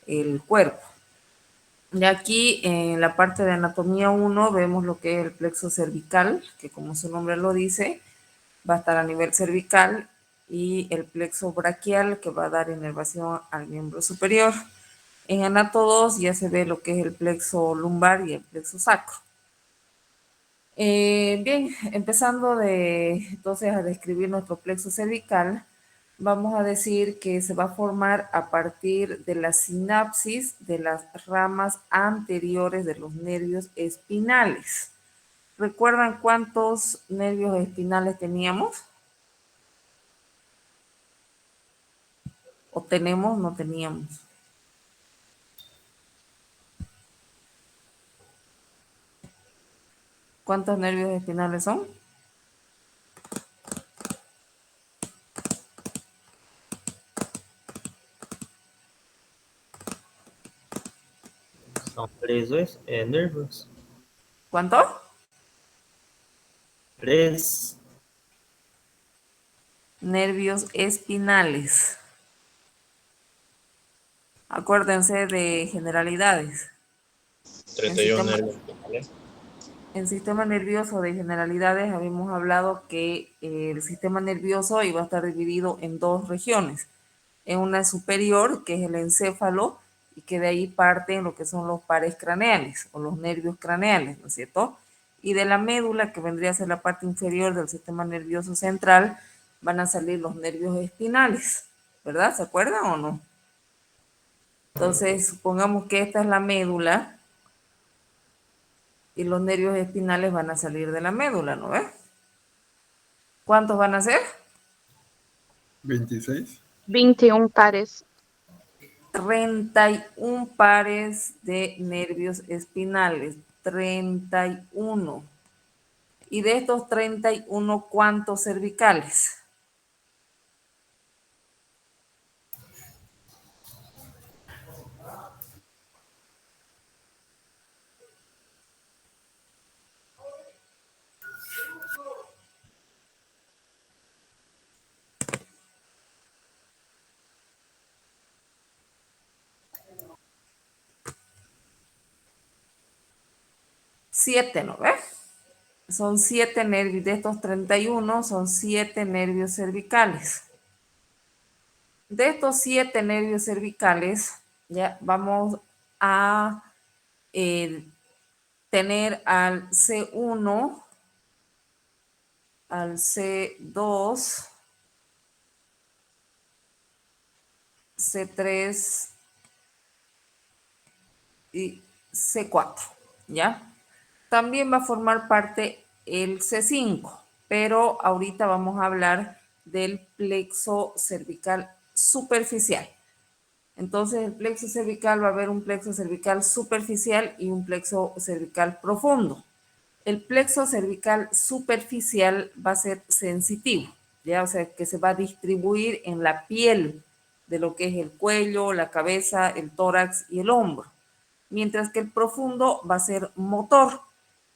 el cuerpo. Y aquí en la parte de anatomía 1 vemos lo que es el plexo cervical, que como su nombre lo dice, va a estar a nivel cervical, y el plexo braquial, que va a dar inervación al miembro superior. En anato 2 ya se ve lo que es el plexo lumbar y el plexo sacro. Bien, empezando entonces a describir nuestro plexo cervical, vamos a decir que se va a formar a partir de la sinapsis de las ramas anteriores de los nervios espinales. ¿Recuerdan cuántos nervios espinales teníamos? ¿O tenemos? No teníamos. ¿Cuántos nervios espinales son? Son tres nervios. ¿Cuántos? Tres. Nervios espinales. Acuérdense de generalidades. 31 nervios espinales. En sistema nervioso de generalidades habíamos hablado que el sistema nervioso iba a estar dividido en dos regiones. En una superior, que es el encéfalo, y que de ahí parten lo que son los pares craneales o los nervios craneales, ¿no es cierto? Y de la médula, que vendría a ser la parte inferior del sistema nervioso central, van a salir los nervios espinales, ¿verdad? ¿Se acuerdan o no? Entonces, supongamos que esta es la médula y los nervios espinales van a salir de la médula, ¿no ves? ¿Cuántos van a ser? 26. 21 pares. 31 pares de nervios espinales. 31. Y de estos 31, ¿cuántos cervicales? Siete, ¿no ves? Son 7 nervios. De estos 31 son 7 nervios cervicales. De estos 7 nervios cervicales, ya vamos a tener al C1, al C2, C3 y C4, ¿ya? También va a formar parte el C5, pero ahorita vamos a hablar del plexo cervical superficial. Entonces, el plexo cervical va a haber un plexo cervical superficial y un plexo cervical profundo. El plexo cervical superficial va a ser sensitivo, ¿ya? O sea, que se va a distribuir en la piel de lo que es el cuello, la cabeza, el tórax y el hombro. Mientras que el profundo va a ser motor,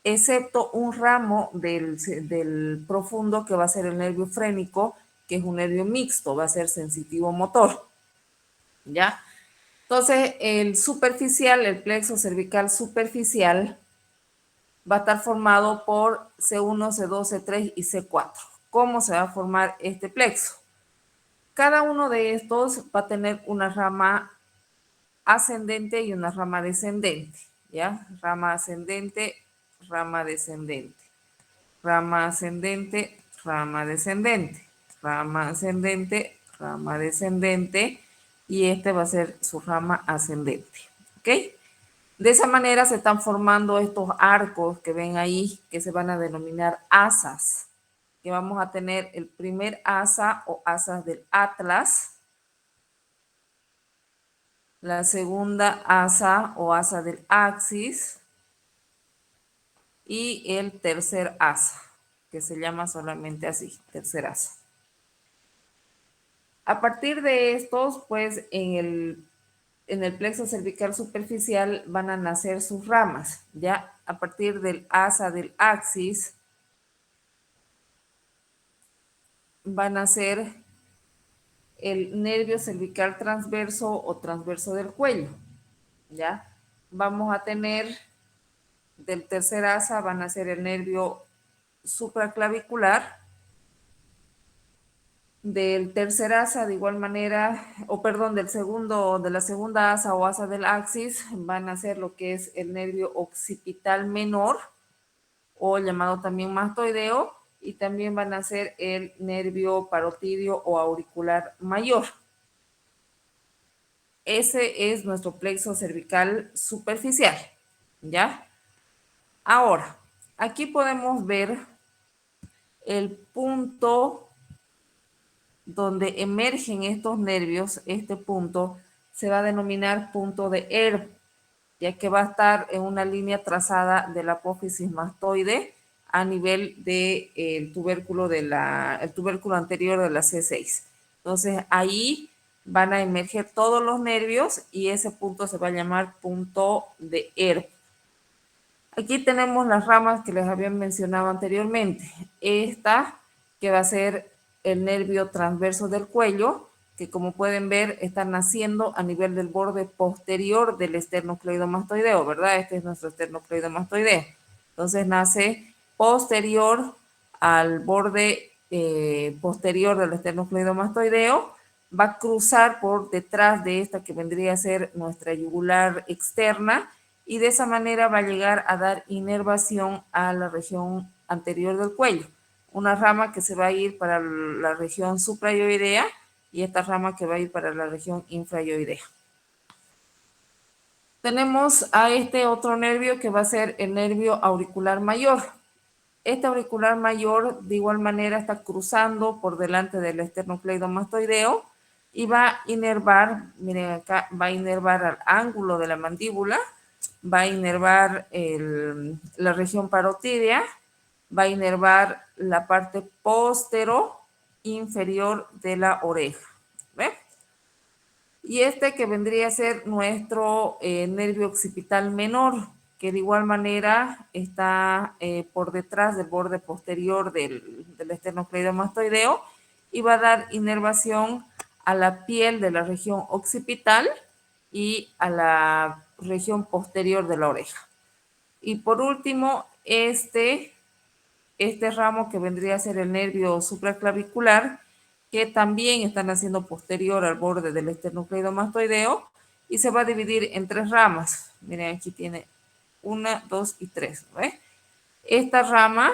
excepto un ramo del profundo que va a ser el nervio frénico, que es un nervio mixto, va a ser sensitivo motor, ¿ya? Entonces, el superficial, el plexo cervical superficial, va a estar formado por C1, C2, C3 y C4. ¿Cómo se va a formar este plexo? Cada uno de estos va a tener una rama ascendente y una rama descendente, ¿ya? Rama ascendente, rama descendente, rama ascendente, rama descendente, rama ascendente, rama descendente, y este va a ser su rama ascendente, ¿ok? De esa manera se están formando estos arcos que ven ahí, que se van a denominar asas, que vamos a tener el primer asa o asas del Atlas, la segunda asa o asa del Axis y el tercer asa, que se llama solamente así, tercer asa. A partir de estos, pues en el plexo cervical superficial van a nacer sus ramas, ya a partir del asa del Axis van a ser el nervio cervical transverso o transverso del cuello. ¿ya? Vamos a tener del tercer asa, van a ser el nervio supraclavicular, del tercer asa de igual manera, o perdón, de la segunda asa o asa del axis, van a ser lo que es el nervio occipital menor, o llamado también mastoideo, y también van a ser el nervio parotidio o auricular mayor. Ese es nuestro plexo cervical superficial, ¿ya? Ahora, aquí podemos ver el punto donde emergen estos nervios. Este punto se va a denominar punto de Erb, ya que va a estar en una línea trazada de la apófisis mastoide a nivel del tubérculo, el tubérculo anterior de la C6. Entonces ahí van a emerger todos los nervios y ese punto se va a llamar punto de Erb. Aquí tenemos las ramas que les había mencionado anteriormente. Esta que va a ser el nervio transverso del cuello, que como pueden ver está naciendo a nivel del borde posterior del esternocleidomastoideo, ¿verdad? Este es nuestro esternocleidomastoideo. Entonces nace posterior al borde posterior del esternocleidomastoideo, va a cruzar por detrás de esta que vendría a ser nuestra yugular externa, y de esa manera va a llegar a dar inervación a la región anterior del cuello. Una rama que se va a ir para la región suprayoidea y esta rama que va a ir para la región infrayoidea. Tenemos a este otro nervio que va a ser el nervio auricular mayor. Este auricular mayor de igual manera está cruzando por delante del esternocleidomastoideo y va a inervar, miren acá, va a inervar al ángulo de la mandíbula, va a inervar la región parotídea, va a inervar la parte postero inferior de la oreja. ¿Ve? Y este que vendría a ser nuestro nervio occipital menor, que de igual manera está por detrás del borde posterior del esternocleidomastoideo y va a dar inervación a la piel de la región occipital y a la región posterior de la oreja. Y por último, este ramo que vendría a ser el nervio supraclavicular, que también está naciendo posterior al borde del esternocleidomastoideo y se va a dividir en tres ramas. Miren, aquí tiene 1, 2 y 3. ¿Ve? Esta rama,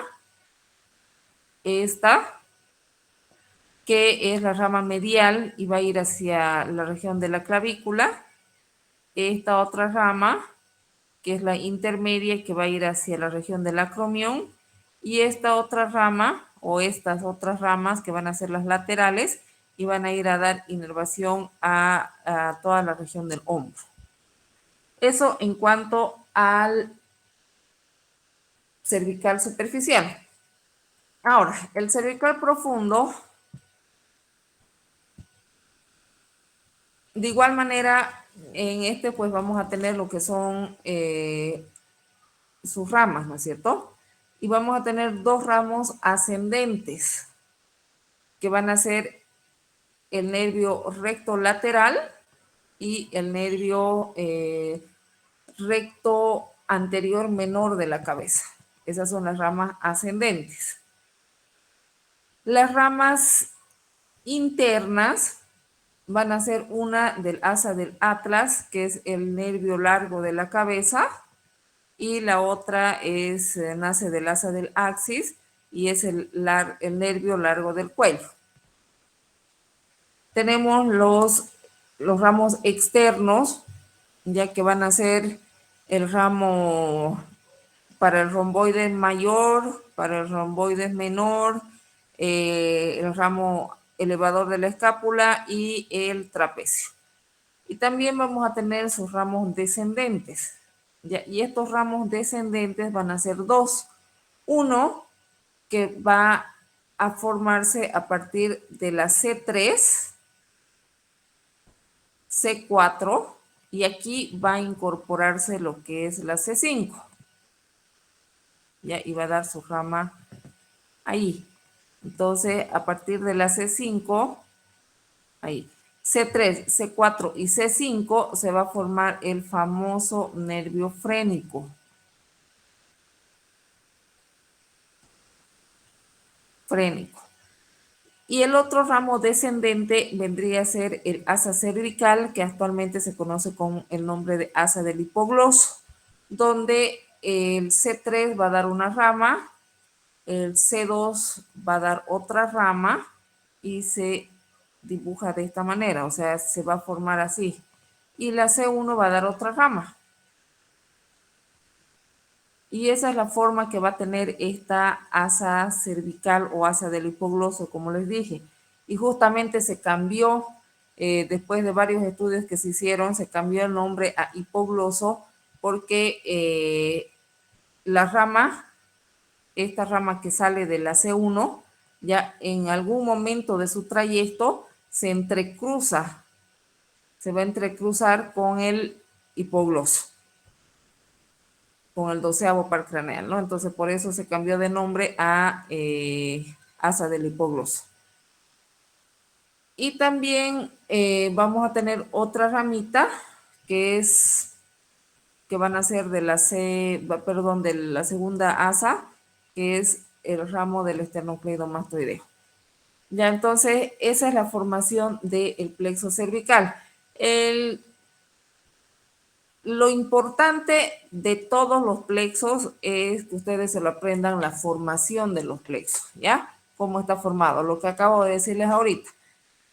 esta, que es la rama medial y va a ir hacia la región de la clavícula. Esta otra rama, que es la intermedia, que va a ir hacia la región del acromión, y esta otra rama o estas otras ramas que van a ser las laterales y van a ir a dar inervación a toda la región del hombro. Eso en cuanto al cervical superficial. Ahora, el cervical profundo, de igual manera, en este pues vamos a tener lo que son sus ramas, ¿no es cierto? Y vamos a tener dos ramos ascendentes, que van a ser el nervio recto lateral y el nervio recto anterior menor de la cabeza. Esas son las ramas ascendentes. Las ramas internas van a ser una del asa del atlas, que es el nervio largo de la cabeza, y la otra nace del asa del axis y es el nervio largo del cuello. Tenemos los ramos externos, ya que van a ser el ramo para el romboides mayor, para el romboides menor, el ramo elevador de la escápula y el trapecio. Y también vamos a tener sus ramos descendentes. ¿Ya? Y estos ramos descendentes van a ser dos. Uno que va a formarse a partir de la C3, C4, y aquí va a incorporarse lo que es la C5. ¿Ya? Y va a dar su rama ahí. Entonces, a partir de la C5, ahí, C3, C4 y C5 se va a formar el famoso nervio frénico. Y el otro ramo descendente vendría a ser el asa cervical, que actualmente se conoce con el nombre de asa del hipogloso, donde el C3 va a dar una rama, el C2 va a dar otra rama y se dibuja de esta manera, o sea, se va a formar así. Y la C1 va a dar otra rama. Y esa es la forma que va a tener esta asa cervical o asa del hipogloso, como les dije. Y justamente se cambió, después de varios estudios que se hicieron, se cambió el nombre a hipogloso porque la rama, esta rama que sale de la C1, ya en algún momento de su trayecto se entrecruza, se va a entrecruzar con el hipogloso, con el 12º par craneal, ¿no? Entonces, por eso se cambió de nombre a asa del hipogloso. Y también vamos a tener otra ramita que van a ser de la de la segunda asa, que es el ramo del esternocleidomastoideo. Ya, entonces, esa es la formación del plexo cervical. Lo importante de todos los plexos es que ustedes se lo aprendan la formación de los plexos, ¿ya? Cómo está formado, lo que acabo de decirles ahorita.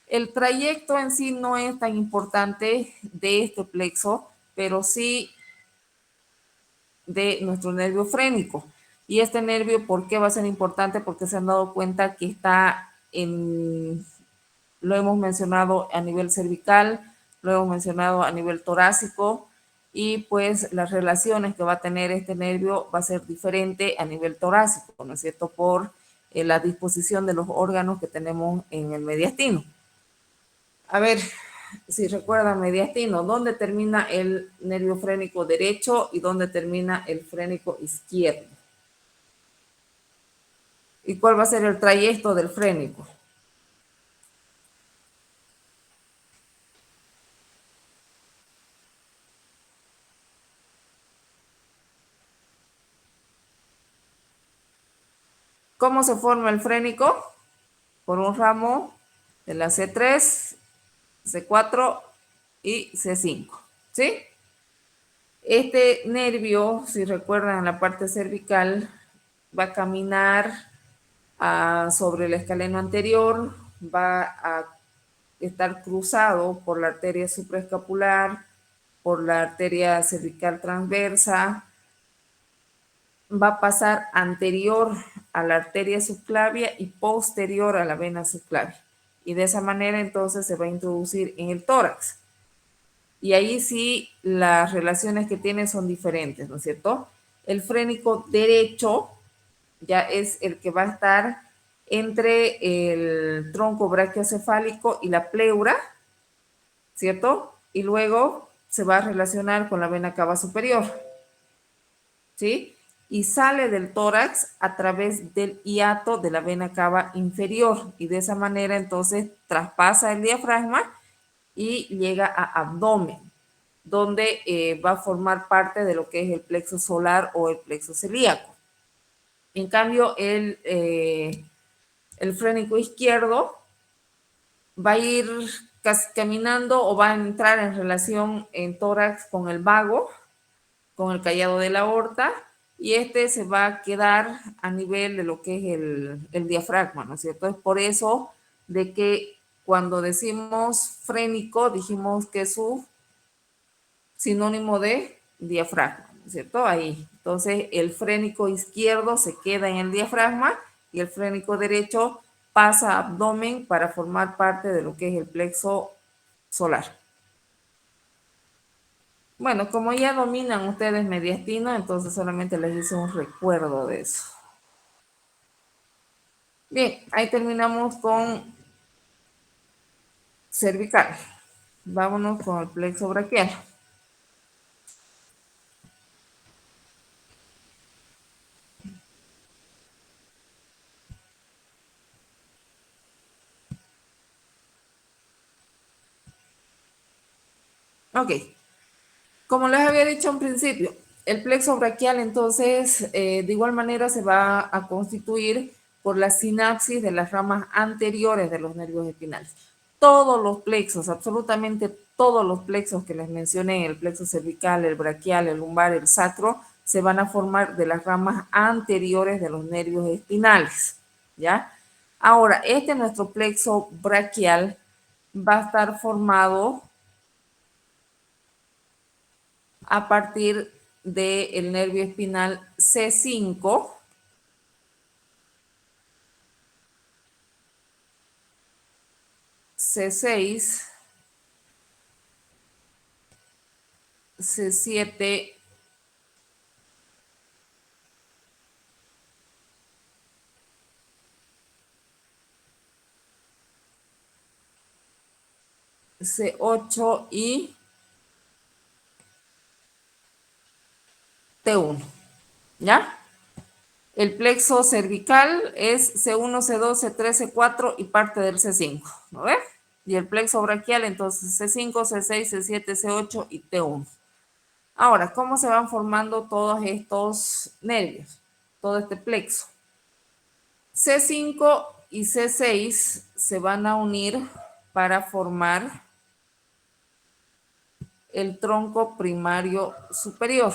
El trayecto en sí no es tan importante de este plexo, pero sí de nuestro nervio frénico. Y este nervio, ¿por qué va a ser importante? Porque se han dado cuenta que está lo hemos mencionado a nivel cervical, lo hemos mencionado a nivel torácico, y pues las relaciones que va a tener este nervio va a ser diferente a nivel torácico, ¿no es cierto? Por la disposición de los órganos que tenemos en el mediastino. A ver, si recuerdan mediastino, ¿dónde termina el nervio frénico derecho y dónde termina el frénico izquierdo? ¿Y cuál va a ser el trayecto del frénico? ¿Cómo se forma el frénico? Por un ramo de la C3, C4 y C5, ¿sí? Este nervio, si recuerdan, en la parte cervical, va a caminar sobre el escaleno anterior, va a estar cruzado por la arteria supraescapular, por la arteria cervical transversa, va a pasar anterior a la arteria subclavia y posterior a la vena subclavia. Y de esa manera entonces se va a introducir en el tórax. Y ahí sí las relaciones que tiene son diferentes, ¿no es cierto? El frénico derecho ya es el que va a estar entre el tronco brachiocefálico y la pleura, ¿cierto? Y luego se va a relacionar con la vena cava superior, ¿sí? Y sale del tórax a través del hiato de la vena cava inferior, y de esa manera entonces traspasa el diafragma y llega a abdomen, donde va a formar parte de lo que es el plexo solar o el plexo celíaco. En cambio, el frénico izquierdo va a ir caminando o va a entrar en relación en tórax con el vago, con el callado de la aorta, y este se va a quedar a nivel de lo que es el diafragma, ¿no es cierto? Es por eso de que cuando decimos frénico, dijimos que es su sinónimo de diafragma, ¿no es cierto? Ahí. Entonces, el frénico izquierdo se queda en el diafragma y el frénico derecho pasa a abdomen para formar parte de lo que es el plexo solar. Bueno, como ya dominan ustedes mediastino, entonces solamente les hice un recuerdo de eso. Bien, ahí terminamos con cervical. Vámonos con el plexo braquial. Ok. Como les había dicho en principio, el plexo braquial entonces de igual manera se va a constituir por la sinapsis de las ramas anteriores de los nervios espinales. Todos los plexos, absolutamente todos los plexos que les mencioné, el plexo cervical, el braquial, el lumbar, el sacro, se van a formar de las ramas anteriores de los nervios espinales, ¿ya? Ahora, nuestro plexo braquial va a estar formado a partir del nervio espinal C5, C6, C7, C8 y T1, ¿ya? El plexo cervical es C1, C2, C3, C4 y parte del C5, ¿no ves? Y el plexo braquial, entonces C5, C6, C7, C8 y T1. Ahora, ¿cómo se van formando todos estos nervios? Todo este plexo. C5 y C6 se van a unir para formar el tronco primario superior.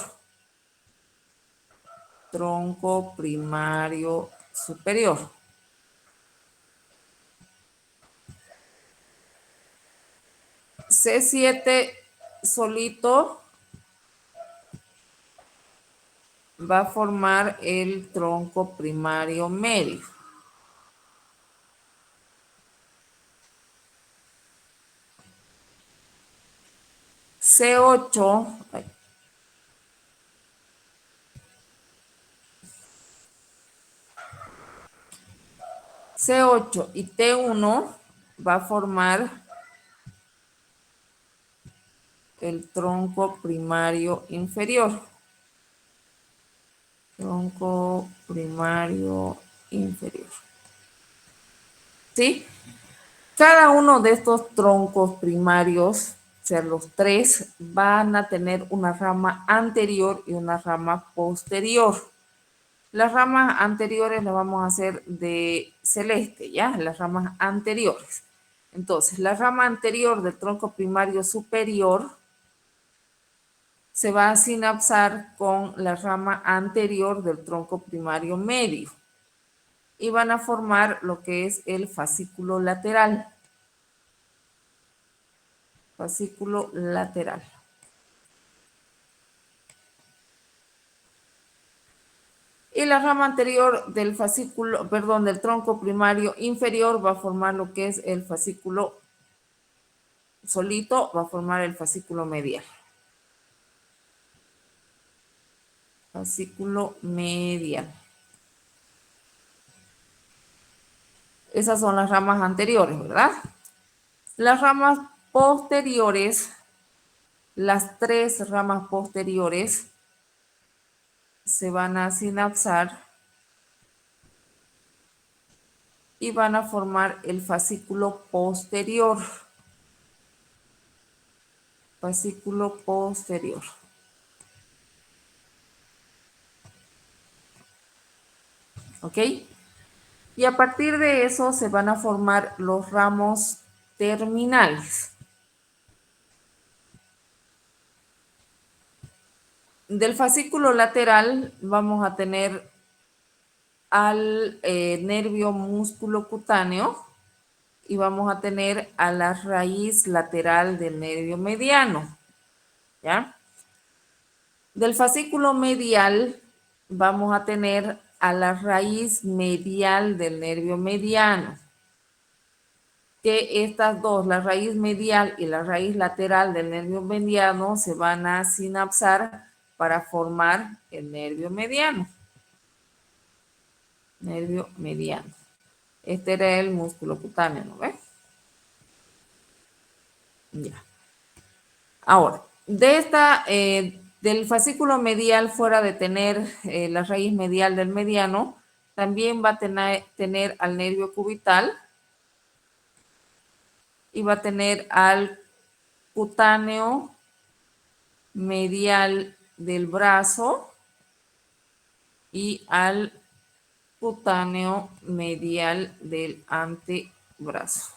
Tronco primario superior. C7 solito va a formar el tronco primario medio. C8, C8 y T1 va a formar el tronco primario inferior. Tronco primario inferior. ¿Sí? Cada uno de estos troncos primarios, o sea, los tres, van a tener una rama anterior y una rama posterior. Las ramas anteriores las vamos a hacer de celeste, ¿ya? Las ramas anteriores. Entonces, la rama anterior del tronco primario superior se va a sinapsar con la rama anterior del tronco primario medio y van a formar lo que es el fascículo lateral. Fascículo lateral. Y la rama anterior del fascículo, perdón, del tronco primario inferior va a formar lo que es el fascículo solito, va a formar el fascículo medial. Fascículo medial. Esas son las ramas anteriores, ¿verdad? Las ramas posteriores, las tres ramas posteriores se van a sinapsar y van a formar el fascículo posterior. Fascículo posterior. ¿Ok? Y a partir de eso se van a formar los ramos terminales. Del fascículo lateral vamos a tener al nervio músculo cutáneo y vamos a tener a la raíz lateral del nervio mediano, ¿ya? Del fascículo medial vamos a tener a la raíz medial del nervio mediano, que estas dos, la raíz medial y la raíz lateral del nervio mediano, se van a sinapsar para formar el nervio mediano. Nervio mediano. Este era el músculo cutáneo, ¿no ves? Ya. Ahora, del fascículo medial, fuera de tener la raíz medial del mediano, también va a tener al nervio cubital y va a tener al cutáneo medial del brazo y al cutáneo medial del antebrazo.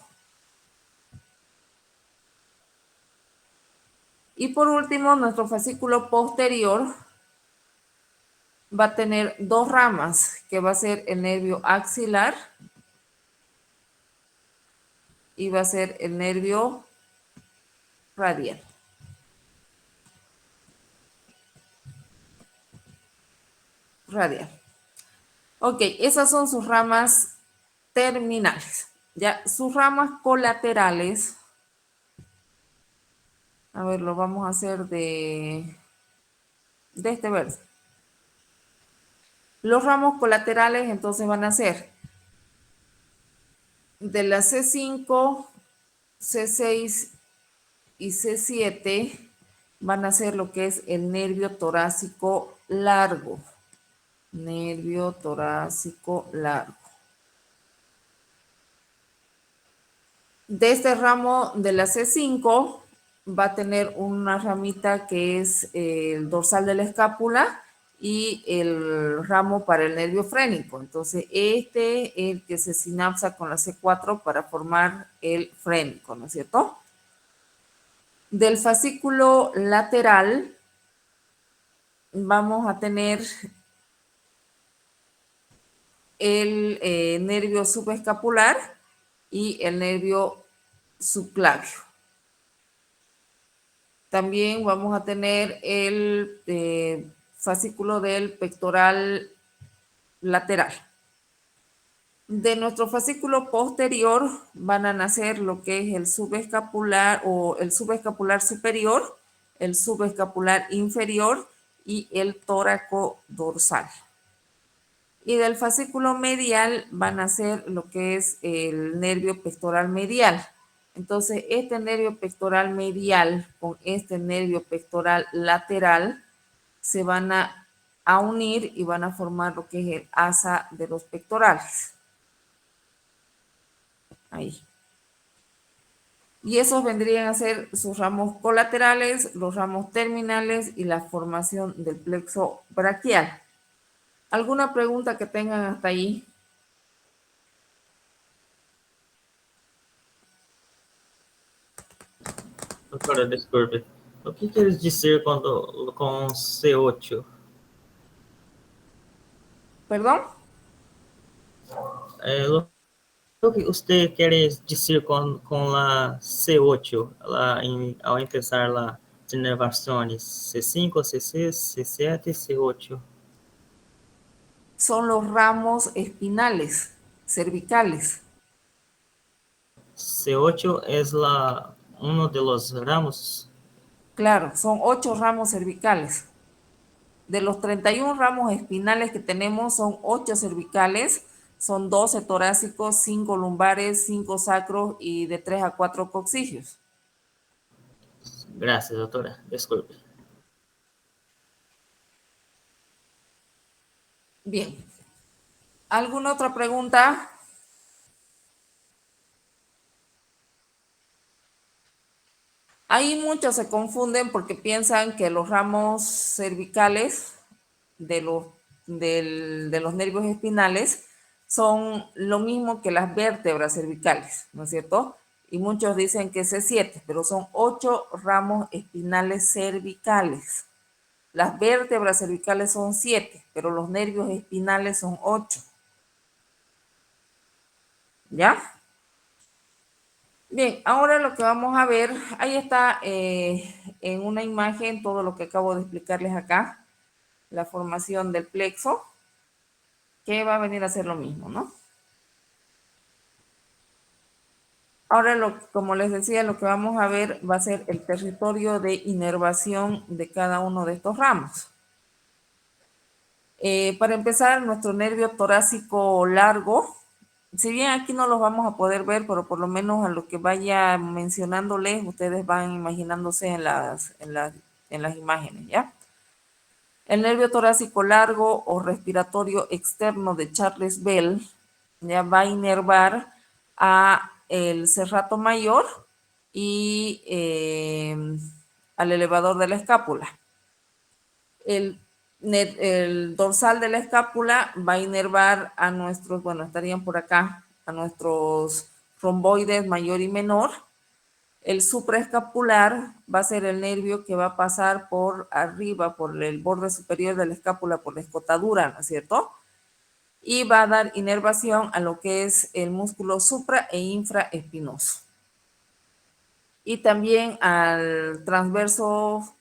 Y por último, nuestro fascículo posterior va a tener dos ramas, que va a ser el nervio axilar y va a ser el nervio radial. Ok, esas son sus ramas terminales. Ya, sus ramas colaterales, a ver, lo vamos a hacer de este verso. Los ramos colaterales entonces van a ser de la C5, C6 y C7, van a ser lo que es el nervio torácico largo. Nervio torácico largo. De este ramo de la C5 va a tener una ramita que es el dorsal de la escápula y el ramo para el nervio frénico. Entonces, este es el que se sinapsa con la C4 para formar el frénico, ¿no es cierto? Del fascículo lateral vamos a tener el nervio subescapular y el nervio subclavio. También vamos a tener el fascículo del pectoral lateral. De nuestro fascículo posterior van a nacer lo que es el subescapular o el subescapular superior, el subescapular inferior y el tóraco dorsal. Y del fascículo medial van a ser lo que es el nervio pectoral medial. Entonces, este nervio pectoral medial con este nervio pectoral lateral se van a unir y van a formar lo que es el asa de los pectorales. Ahí. Y esos vendrían a ser sus ramos colaterales, los ramos terminales y la formación del plexo braquial. ¿Alguna pregunta que tengan hasta ahí? Doutora, desculpe. O que quer dizer quando com C8? ¿Perdón? O que você quer dizer com a C8, lá ao empezar lá, de inervações? C5, C6, C7, C8. Son los ramos espinales, cervicales. C8 es uno de los ramos. Claro, son 8 ramos cervicales. De los 31 ramos espinales que tenemos, son 8 cervicales, son 12 torácicos, 5 lumbares, 5 sacros y de 3 a 4 coccígeos. Gracias, doutora. Desculpe. Bien. ¿Alguna otra pregunta? Ahí muchos se confunden porque piensan que los ramos cervicales de los nervios espinales son lo mismo que las vértebras cervicales, ¿no es cierto? Y muchos dicen que es C7, pero son 8 ramos espinales cervicales. Las vértebras cervicales son 7, pero los nervios espinales son 8. ¿Ya? Bien, ahora lo que vamos a ver, ahí está en una imagen todo lo que acabo de explicarles acá, la formación del plexo, que va a venir a ser lo mismo, ¿no? Ahora, como les decía, lo que vamos a ver va a ser el territorio de inervación de cada uno de estos ramos. Para empezar, nuestro nervio torácico largo, si bien aquí no los vamos a poder ver, pero por lo menos a lo que vaya mencionándoles, ustedes van imaginándose en las imágenes, ¿ya? El nervio torácico largo o respiratorio externo de Charles Bell ya va a inervar a el serrato mayor y al elevador de la escápula. El dorsal de la escápula va a inervar a nuestros, bueno, estarían por acá, a nuestros romboides mayor y menor. El supraescapular va a ser el nervio que va a pasar por arriba, por el borde superior de la escápula, por la escotadura, ¿no es cierto? Y va a dar inervación a lo que es el músculo supra e infraespinoso. Y también al transverso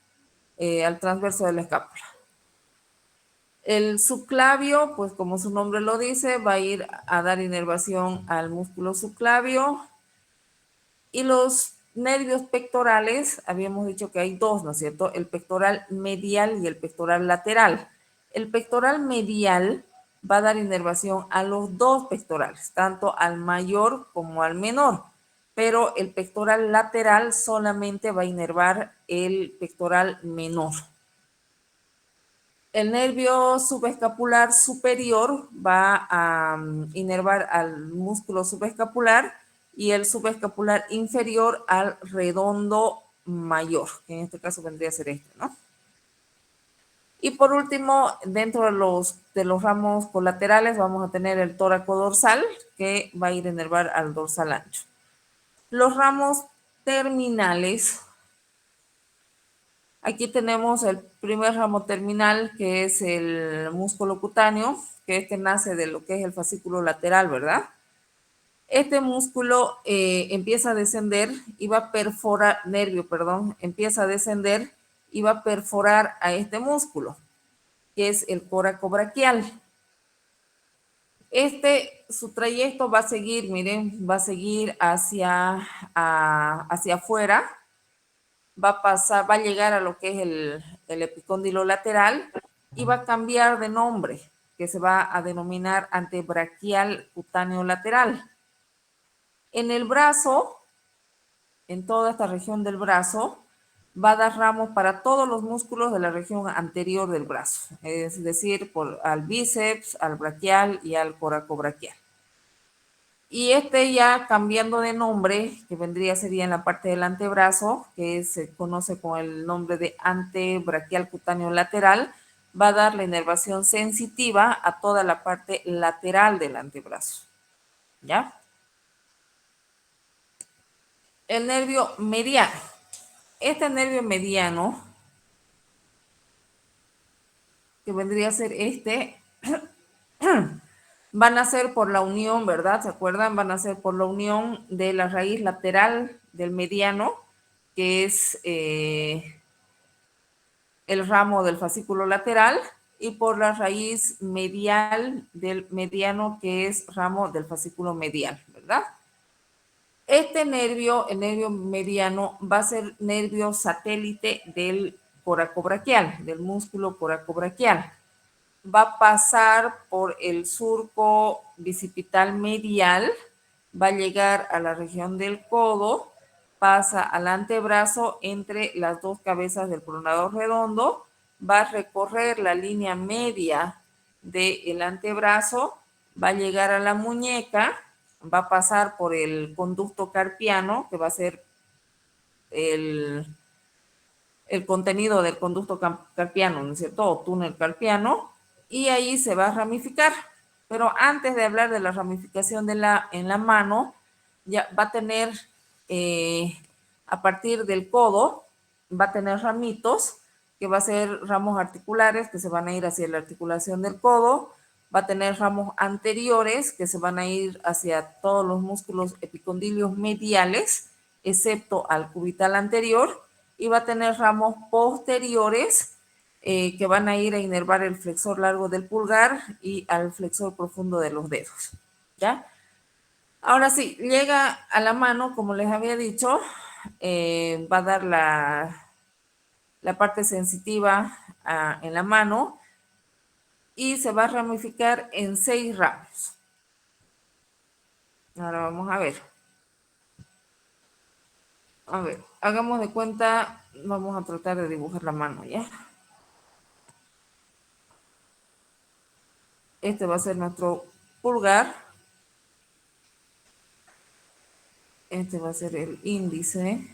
de la escápula. El subclavio, pues como su nombre lo dice, va a ir a dar inervación al músculo subclavio. Y los nervios pectorales, habíamos dicho que hay dos, ¿no es cierto? El pectoral medial y el pectoral lateral. El pectoral medial va a dar inervación a los dos pectorales, tanto al mayor como al menor. Pero el pectoral lateral solamente va a inervar el pectoral menor. El nervio subescapular superior va a inervar al músculo subescapular y el subescapular inferior al redondo mayor, que en este caso vendría a ser este, ¿no? Y por último, dentro de los ramos colaterales vamos a tener el tóraco dorsal, que va a ir a inervar al dorsal ancho. Los ramos terminales. Aquí tenemos el primer ramo terminal, que es el músculo cutáneo, que este nace de lo que es el fascículo lateral, ¿verdad? Este músculo empieza a descender y va a perforar, empieza a descender y va a perforar a este músculo, que es el coracobraquial. Su trayecto va a seguir, miren, va a seguir hacia afuera, va a llegar a lo que es el epicóndilo lateral y va a cambiar de nombre, que se va a denominar antebraquial cutáneo lateral. En el brazo, en toda esta región del brazo, va a dar ramos para todos los músculos de la región anterior del brazo, es decir, al bíceps, al braquial y al coracobraquial. Y ya cambiando de nombre, que sería en la parte del antebrazo, que se conoce con el nombre de antebraquial cutáneo lateral, va a dar la inervación sensitiva a toda la parte lateral del antebrazo. ¿Ya? El nervio mediano. Este nervio mediano, que vendría a ser van a ser por la unión, ¿verdad? ¿Se acuerdan? Van a ser por la unión de la raíz lateral del mediano, que es el ramo del fascículo lateral, y por la raíz medial del mediano, que es ramo del fascículo medial, ¿verdad? Este nervio, el nervio mediano, va a ser nervio satélite del coracobraquial, del músculo coracobraquial. Va a pasar por el surco bicipital medial, va a llegar a la región del codo, pasa al antebrazo entre las dos cabezas del pronador redondo, va a recorrer la línea media del antebrazo, va a llegar a la muñeca, va a pasar por el conducto carpiano, que va a ser el contenido del conducto carpiano, ¿no es cierto? O túnel carpiano, y ahí se va a ramificar. Pero antes de hablar de la ramificación en la mano, ya va a tener, a partir del codo, va a tener ramitos, que va a ser ramos articulares que se van a ir hacia la articulación del codo, va a tener ramos anteriores que se van a ir hacia todos los músculos epicondilios mediales, excepto al cubital anterior, y va a tener ramos posteriores que van a ir a inervar el flexor largo del pulgar y al flexor profundo de los dedos. ¿Ya? Ahora sí, llega a la mano, como les había dicho, va a dar la parte sensitiva en la mano y se va a ramificar en 6 ramos. Ahora vamos a ver. A ver, hagamos de cuenta, vamos a tratar de dibujar la mano, ¿ya? Este va a ser nuestro pulgar. Este va a ser el índice.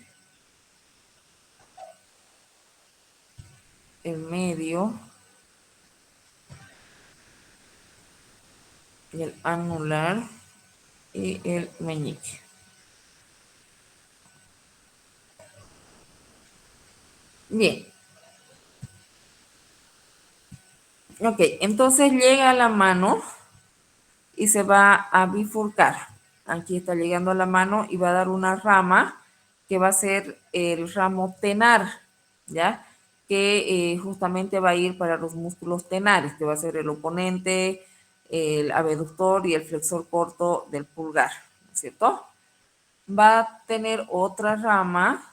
el medio y el anular y el meñique. Bien. Ok, entonces llega a la mano y se va a bifurcar. Aquí está llegando a la mano y va a dar una rama que va a ser el ramo tenar, ¿ya? Que justamente va a ir para los músculos tenares, que va a ser el oponente, el abductor y el flexor corto del pulgar, ¿no es cierto? Va a tener otra rama.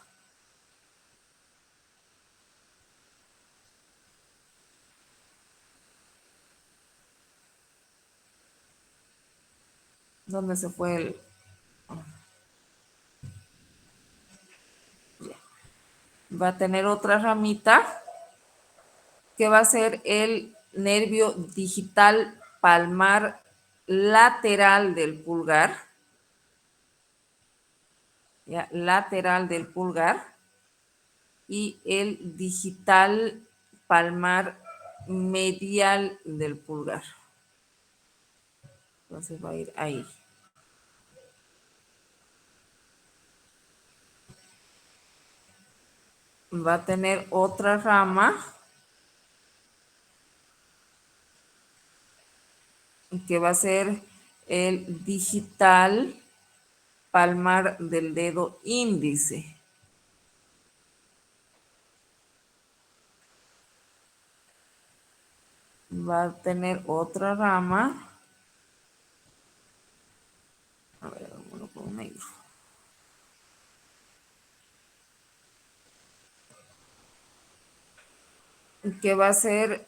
¿Dónde se fue el...? Va a tener otra ramita que va a ser el nervio digital palmar lateral del pulgar, ¿ya? Lateral del pulgar, y el digital palmar medial del pulgar. Entonces va a ir ahí. Va a tener otra rama que va a ser el digital palmar del dedo índice. Va a tener otra rama. A ver, vámonos con negro. Que va a ser,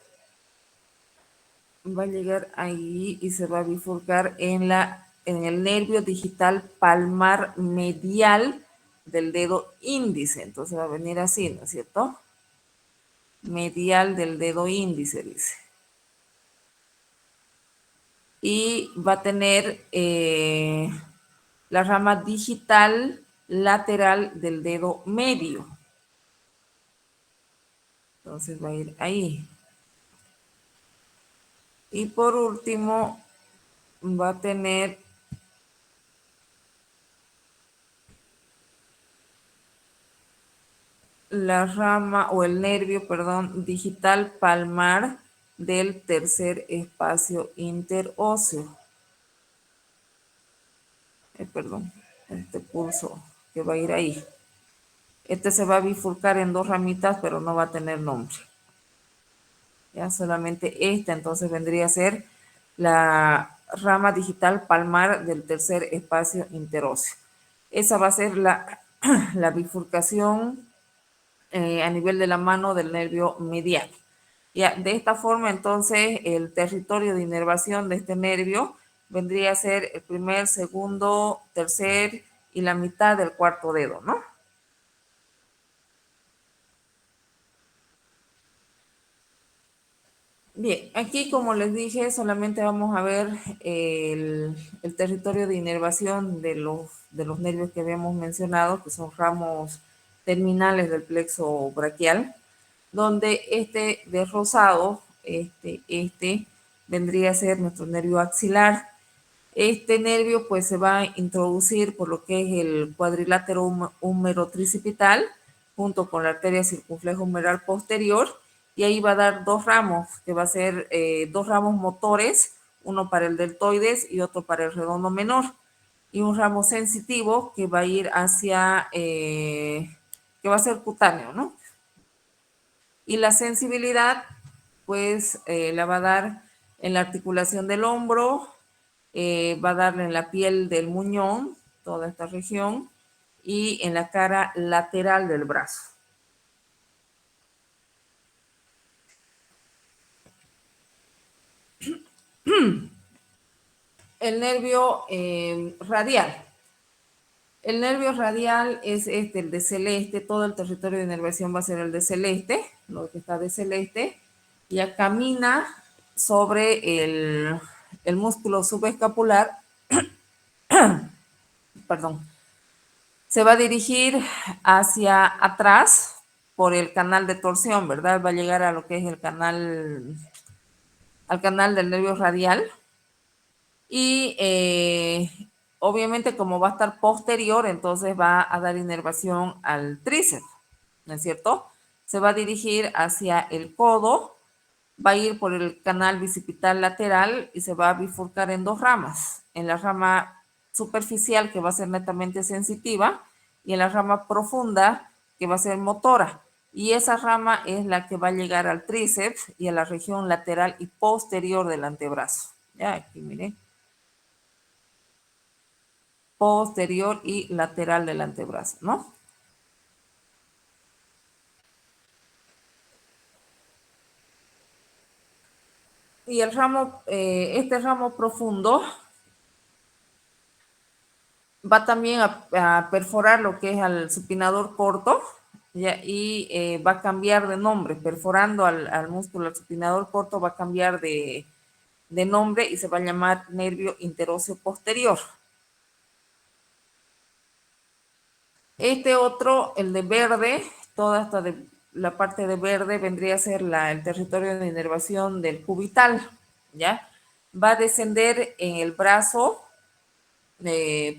va a llegar ahí y se va a bifurcar en el nervio digital palmar medial del dedo índice. Entonces va a venir así, ¿no es cierto? Medial del dedo índice, dice. Y va a tener la rama digital lateral del dedo medio. Entonces va a ir ahí. Y por último, va a tener la rama o el nervio, perdón, digital palmar del tercer espacio interóseo. Perdón, este pulso que va a ir ahí. Este se va a bifurcar en dos ramitas, pero no va a tener nombre. Ya solamente esta, entonces vendría a ser la rama digital palmar del tercer espacio interóseo. Esa va a ser la bifurcación a nivel de la mano del nervio medial. Ya, de esta forma, entonces, el territorio de inervación de este nervio vendría a ser el primer, segundo, tercer y la mitad del cuarto dedo, ¿no? Bien, aquí como les dije, solamente vamos a ver el territorio de inervación de los nervios que habíamos mencionado, que son ramos terminales del plexo braquial, donde este de rosado, vendría a ser nuestro nervio axilar. Este nervio pues se va a introducir por lo que es el cuadrilátero húmero-tricipital junto con la arteria circunfleja humeral posterior, y ahí va a dar dos ramos, que va a ser dos ramos motores, uno para el deltoides y otro para el redondo menor, y un ramo sensitivo que va a ir hacia, que va a ser cutáneo, ¿no? Y la sensibilidad, pues la va a dar en la articulación del hombro, va a darle en la piel del muñón, toda esta región, y en la cara lateral del brazo. El nervio radial. El nervio radial es el de celeste, todo el territorio de inervación va a ser el de celeste, lo que está de celeste, ya camina sobre el músculo subescapular, perdón, se va a dirigir hacia atrás por el canal de torsión, ¿verdad? Va a llegar a lo que es el al canal del nervio radial. Y obviamente como va a estar posterior, entonces va a dar inervación al tríceps, ¿no es cierto? Se va a dirigir hacia el codo, va a ir por el canal bicipital lateral y se va a bifurcar en dos ramas. En la rama superficial, que va a ser netamente sensitiva, y en la rama profunda, que va a ser motora. Y esa rama es la que va a llegar al tríceps y a la región lateral y posterior del antebrazo. Ya, aquí miren. Posterior y lateral del antebrazo, ¿no? Y el ramo, este ramo profundo va también a perforar lo que es al supinador corto, ¿ya? Y va a cambiar de nombre, perforando al músculo al supinador corto va a cambiar de nombre y se va a llamar nervio interóseo posterior. Este otro, el de verde, toda esta la parte de verde vendría a ser el territorio de inervación del cubital, ¿ya? Va a descender en el brazo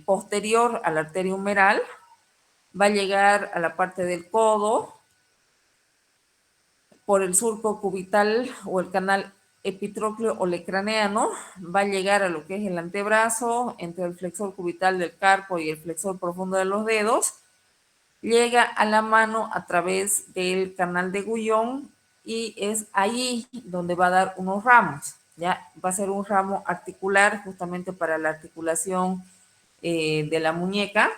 posterior a la arteria humeral, va a llegar a la parte del codo por el surco cubital o el canal epitrócleo olecraneano, va a llegar a lo que es el antebrazo, entre el flexor cubital del carpo y el flexor profundo de los dedos, llega a la mano a través del canal de Gullón y es ahí donde va a dar unos ramos, ¿ya? Va a ser un ramo articular justamente para la articulación de la muñeca,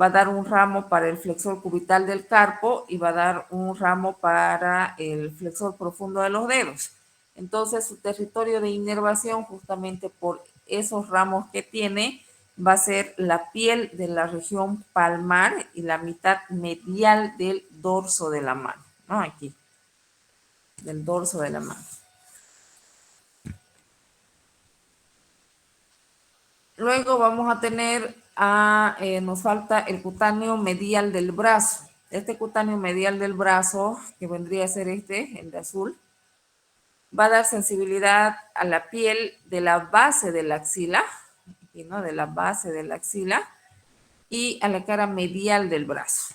va a dar un ramo para el flexor cubital del carpo y va a dar un ramo para el flexor profundo de los dedos. Entonces, su territorio de inervación, justamente por esos ramos que tiene, va a ser la piel de la región palmar y la mitad medial del dorso de la mano, ¿no? Aquí, del dorso de la mano. Luego vamos a tener, nos falta el cutáneo medial del brazo. Este cutáneo medial del brazo, que vendría a ser este, el de azul, va a dar sensibilidad a la piel de la base de la axila, aquí, ¿no? De la base de la axila y a la cara medial del brazo.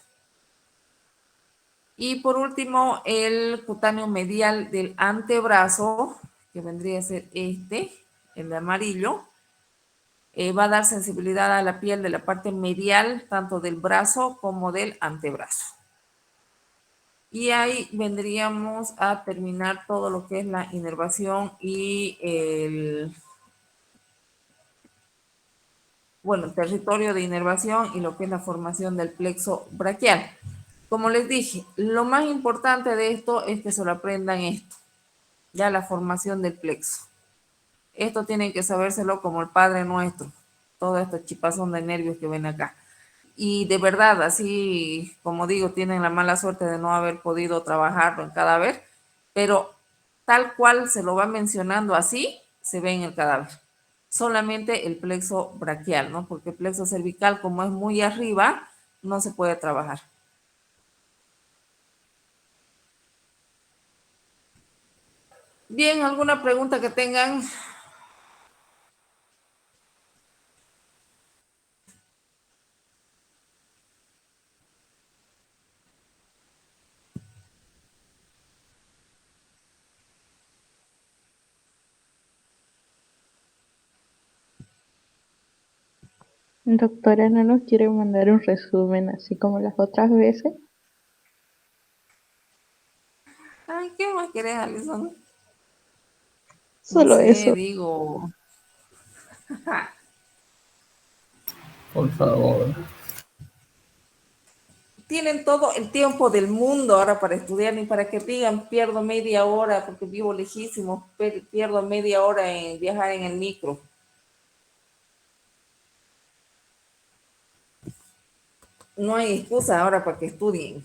Y por último, el cutáneo medial del antebrazo, que vendría a ser este, el de amarillo, va a dar sensibilidad a la piel de la parte medial, tanto del brazo como del antebrazo. Y ahí vendríamos a terminar todo lo que es la inervación y el territorio de inervación y lo que es la formación del plexo braquial. Como les dije, lo más importante de esto es que se lo aprendan esto, ya la formación del plexo. Esto tienen que sabérselo como el Padre Nuestro, todo este chipazón de nervios que ven acá. Y de verdad, así como digo, tienen la mala suerte de no haber podido trabajarlo en cadáver, pero tal cual se lo va mencionando así, se ve en el cadáver. Solamente el plexo braquial, ¿no? Porque el plexo cervical, como es muy arriba, no se puede trabajar. Bien, ¿alguna pregunta que tengan? Doctora, ¿no nos quiere mandar un resumen así como las otras veces? Ay, ¿qué más querés, Alison? No Solo sé, eso. digo. Por favor. Tienen todo el tiempo del mundo ahora para estudiar, ni para que digan pierdo media hora porque vivo lejísimo, pierdo media hora en viajar en el micro. No hay excusa ahora para que estudien.